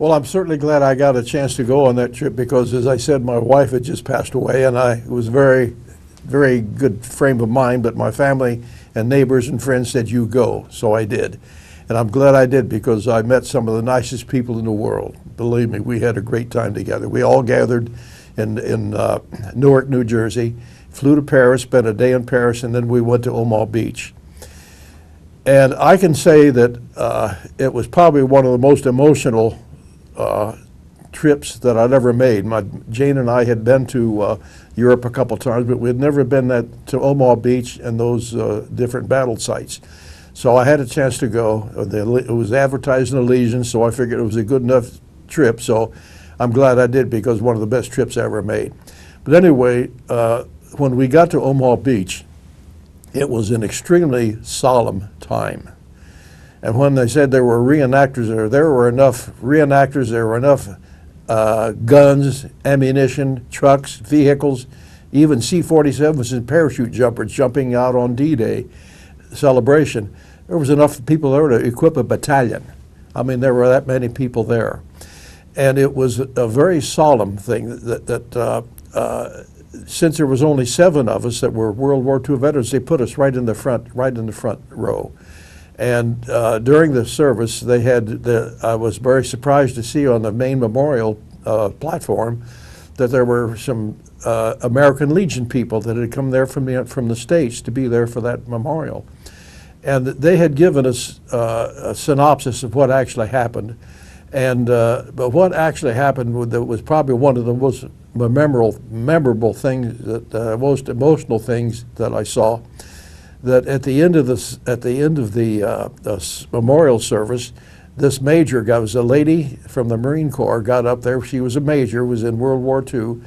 Well, I'm certainly glad I got a chance to go on that trip because, as I said, my wife had just passed away, and it was very good frame of mind, but my family and neighbors and friends said, you go, so I did. And I'm glad I did because I met some of the nicest people in the world. Believe me, we had a great time together. We all gathered in Newark, New Jersey, flew to Paris, spent a day in Paris, and then we went to Omaha Beach. And I can say that it was probably one of the most emotional trips that I'd ever made. Jane and I had been to Europe a couple times, but we'd never been to Omaha Beach and those different battle sites. So I had a chance to go. It was advertised in the Legion, so I figured it was a good enough trip. So I'm glad I did because it was one of the best trips I ever made. But anyway, when we got to Omaha Beach, it was an extremely solemn time. And when they said there were reenactors there were enough reenactors, there were enough guns, ammunition, trucks, vehicles, even C-47s and parachute jumpers jumping out on D-Day celebration. There was enough people there to equip a battalion. I mean, there were that many people there. And it was a very solemn thing that since there was only 7 of us that were World War II veterans, they put us right in the front row. And during the service, they had I was very surprised to see on the main memorial platform that there were some American Legion people that had come there from the States to be there for that memorial. And they had given us a synopsis of what actually happened. And but what actually happened was probably one of the most memorable things, most emotional things that I saw. That at the end of the memorial service, this major guy was a lady from the Marine Corps, got up there. She was a major, was in World War II,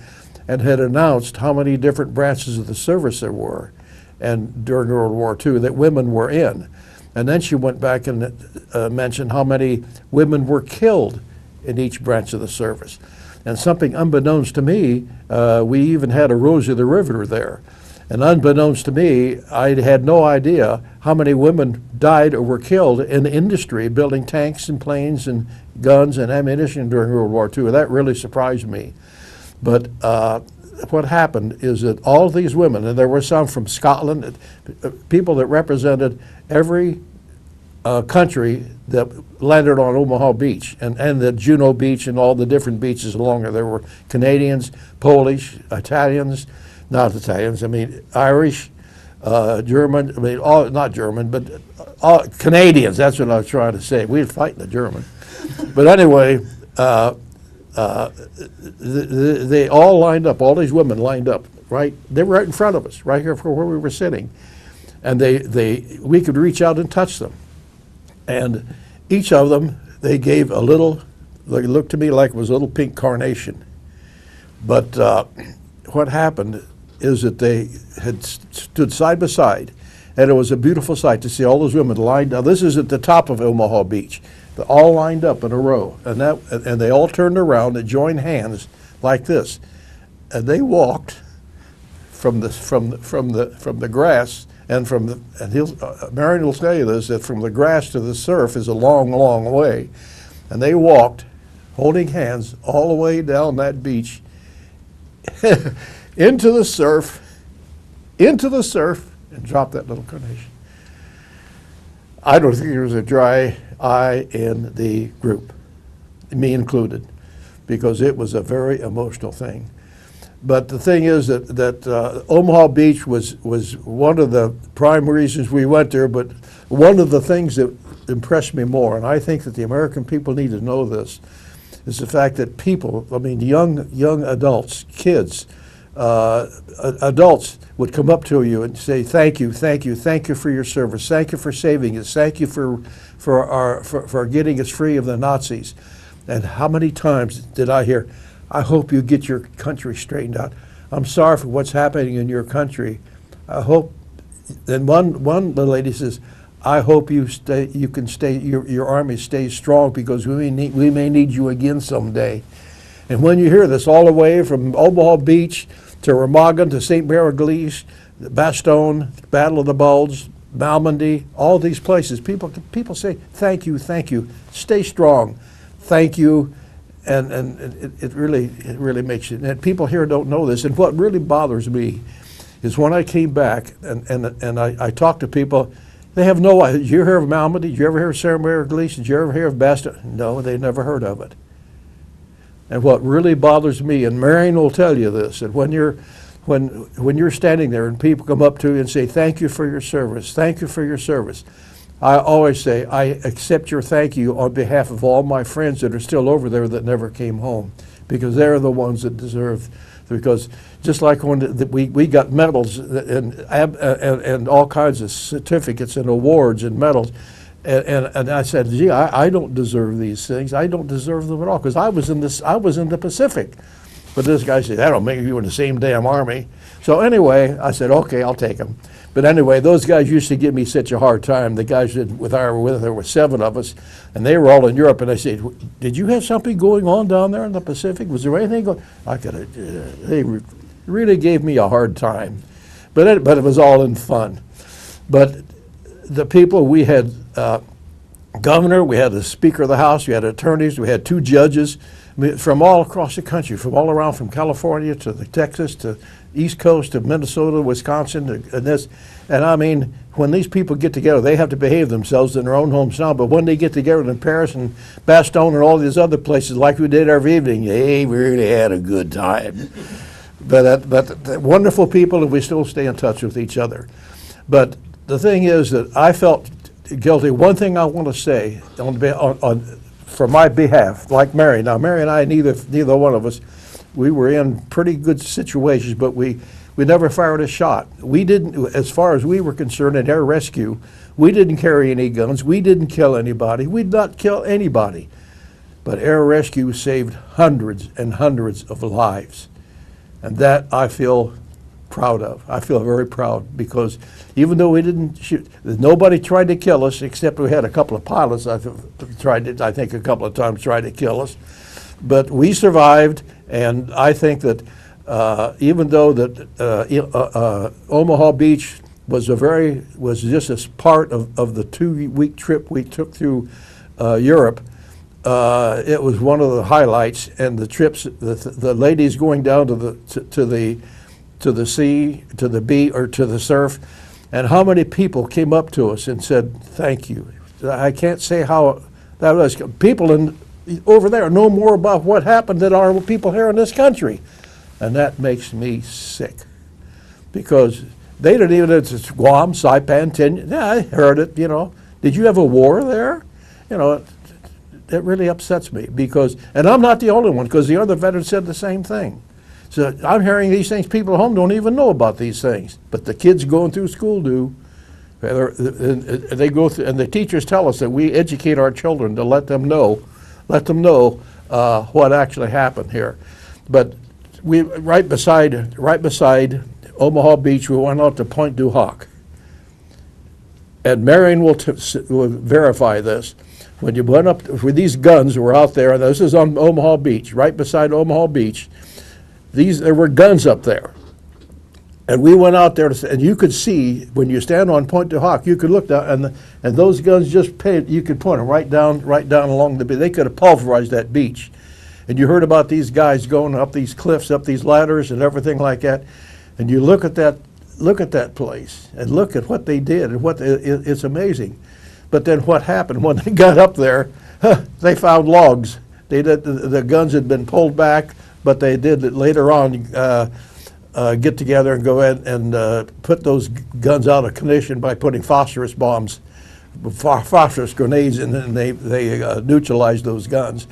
and had announced how many different branches of the service there were, and during World War II that women were in. And then she went back and mentioned how many women were killed in each branch of the service. And something unbeknownst to me, we even had a Rosie the Riveter there. And unbeknownst to me, I had no idea how many women died or were killed in the industry building tanks and planes and guns and ammunition during World War II. That really surprised me. But what happened is that all these women, and there were some from Scotland, people that represented every country that landed on Omaha Beach and the Juno Beach and all the different beaches along there. There were Canadians, Polish, Italians, not Italians, I mean Irish, German, I mean, not German, but Canadians, that's what I was trying to say. We were fighting the German. But anyway, they all lined up, all these women lined up, right? They were right in front of us, right here where we were sitting. And we could reach out and touch them. And each of them, they gave a little, it looked to me like it was a little pink carnation. But what happened is that they had stood side by side, and it was a beautiful sight to see all those women lined up. This is at the top of Omaha Beach. They're all lined up in a row, and they all turned around and joined hands like this, and they walked from the grass, and Marion will tell you this, that from the grass to the surf is a long, long way, and they walked, holding hands all the way down that beach, into the surf, and dropped that little carnation. I don't think there was a dry eye in the group, me included, because it was a very emotional thing. But the thing is that Omaha Beach was one of the prime reasons we went there, but one of the things that impressed me more, and I think that the American people need to know this, is the fact that people, I mean young adults, kids, adults would come up to you and say, thank you for your service, thank you for saving us, thank you for getting us free of the Nazis. And how many times did I hear, I hope you get your country straightened out. I'm sorry for what's happening in your country. I hope, and one the lady says, I hope your army stays strong because we may need you again someday. And when you hear this all the way from Omaha Beach to Remagen to St. Mary-Église, Bastogne, Battle of the Bulge, Normandy, all these places, people say, thank you, stay strong, thank you, and it really makes you, and people here don't know this, and what really bothers me is when I came back and I talk to people, they have no idea. Did you hear of Malmedy? Did you ever hear of Sarah Mary Gleason? Did you ever hear of Basta? No, they never heard of it. And what really bothers me, and Marion will tell you this, that when you're standing there and people come up to you and say, thank you for your service, thank you for your service, I always say, I accept your thank you on behalf of all my friends that are still over there that never came home, because they're the ones that deserve, because just like when we got medals and all kinds of certificates and awards and medals, and I said, gee, I don't deserve these things. I don't deserve them at all, because I was in the Pacific. But this guy said, that don't make you in the same damn Army. So anyway, I said, okay, I'll take them. But anyway, those guys used to give me such a hard time. The guys that there were 7 of us, and they were all in Europe. And I said, did you have something going on down there in the Pacific? Was there anything going? They really gave me a hard time, but it was all in fun. But the people, we had governor, we had the Speaker of the House, we had attorneys, we had 2 judges from all across the country, from all around, from California to the Texas to East Coast to Minnesota, Wisconsin, and this. And I mean, when these people get together, they have to behave themselves in their own hometown. But when they get together in Paris and Bastogne and all these other places, like we did every evening, they really had a good time. But wonderful people, and we still stay in touch with each other. But the thing is that I felt guilty. One thing I want to say for my behalf, like Mary. Now, Mary and I, neither one of us, we were in pretty good situations, but we never fired a shot. We didn't, as far as we were concerned in air rescue, we didn't carry any guns. We didn't kill anybody. We did not kill anybody. But air rescue saved hundreds and hundreds of lives. And that I feel proud of. I feel very proud, because even though we didn't shoot, nobody tried to kill us, except we had a couple of pilots I think a couple of times tried to kill us. But we survived, and I think that even though that Omaha Beach was just as part of the 2-week trip we took through Europe, it was one of the highlights. And the trips, the ladies going down to the sea, to the beach, or to the surf, and how many people came up to us and said thank you. I can't say how that was. People over there know more about what happened than our people here in this country, and that makes me sick, because they didn't even, it's Guam, Saipan, Tinian. Yeah, I heard it. Did you have a war there? That really upsets me, because, and I'm not the only one, because the other veterans said the same thing. So I'm hearing these things. People at home don't even know about these things, but the kids going through school do. They go through, and the teachers tell us that we educate our children to let them know what actually happened here. But we right beside Omaha Beach, we went out to Point du Hoc, and Marion will verify this. When you went up with these guns were out there, and this is on Omaha Beach, right beside Omaha Beach. There were guns up there, and we went out there and you could see when you stand on Point du Hoc, you could look down, and those guns you could point them right down along the beach. They could have pulverized that beach. And you heard about these guys going up these cliffs, up these ladders, and everything like that. And you look at that place and look at what they did, and it's amazing. But then what happened when they got up there? They found logs. The guns had been pulled back. But they did later on get together and go ahead and put those guns out of commission by putting phosphorus bombs, phosphorus grenades, and then they neutralized those guns.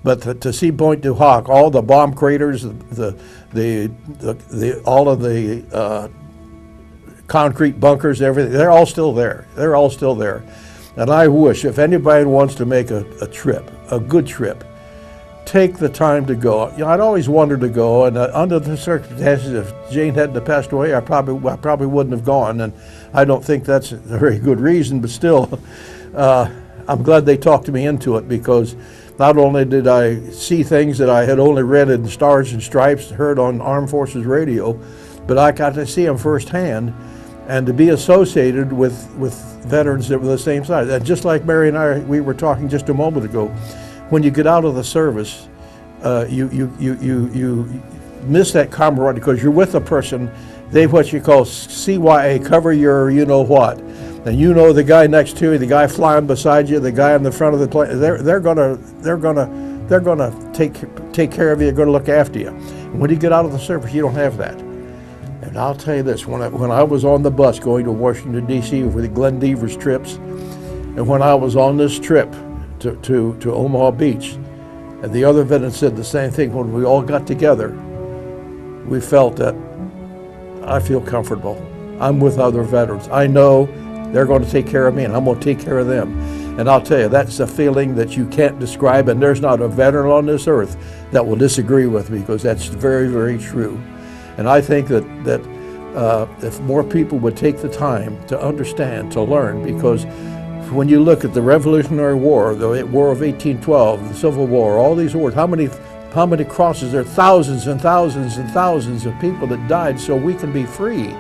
But to see Point du Hoc, all the bomb craters, all of the concrete bunkers, everything, they're all still there. They're all still there. And I wish, if anybody wants to make a trip, a good trip, take the time to go. I'd always wanted to go, and under the circumstances, if Jane hadn't passed away, I probably wouldn't have gone. And I don't think that's a very good reason, but still, I'm glad they talked me into it, because not only did I see things that I had only read in Stars and Stripes, heard on Armed Forces radio, but I got to see them firsthand, and to be associated with veterans that were the same size. And just like Mary and we were talking just a moment ago, when you get out of the service, you miss that camaraderie because you're with a person. They what you call CYA, cover your you know what, and you know the guy next to you, the guy flying beside you, the guy in the front of the plane. They're gonna take care of you. They're gonna look after you. And when you get out of the service, you don't have that. And I'll tell you this: when I was on the bus going to Washington D.C. for the Glenn Devers trips, and when I was on this trip to Omaha Beach, and the other veterans said the same thing. When we all got together, we felt that I feel comfortable. I'm with other veterans. I know they're going to take care of me, and I'm going to take care of them. And I'll tell you, that's a feeling that you can't describe, and there's not a veteran on this earth that will disagree with me, because that's very, very true. And I think that if more people would take the time to understand, to learn, because when you look at the Revolutionary War, the War of 1812, the Civil War, all these wars, how many crosses? There are thousands and thousands and thousands of people that died so we can be free.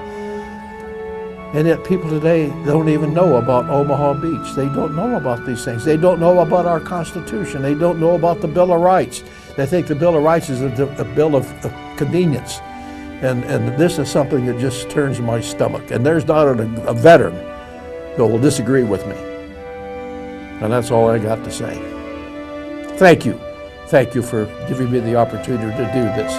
And yet people today don't even know about Omaha Beach. They don't know about these things. They don't know about our Constitution. They don't know about the Bill of Rights. They think the Bill of Rights is a bill of convenience. And this is something that just turns my stomach. And there's not a veteran that will disagree with me. And that's all I got to say. Thank you. Thank you for giving me the opportunity to do this.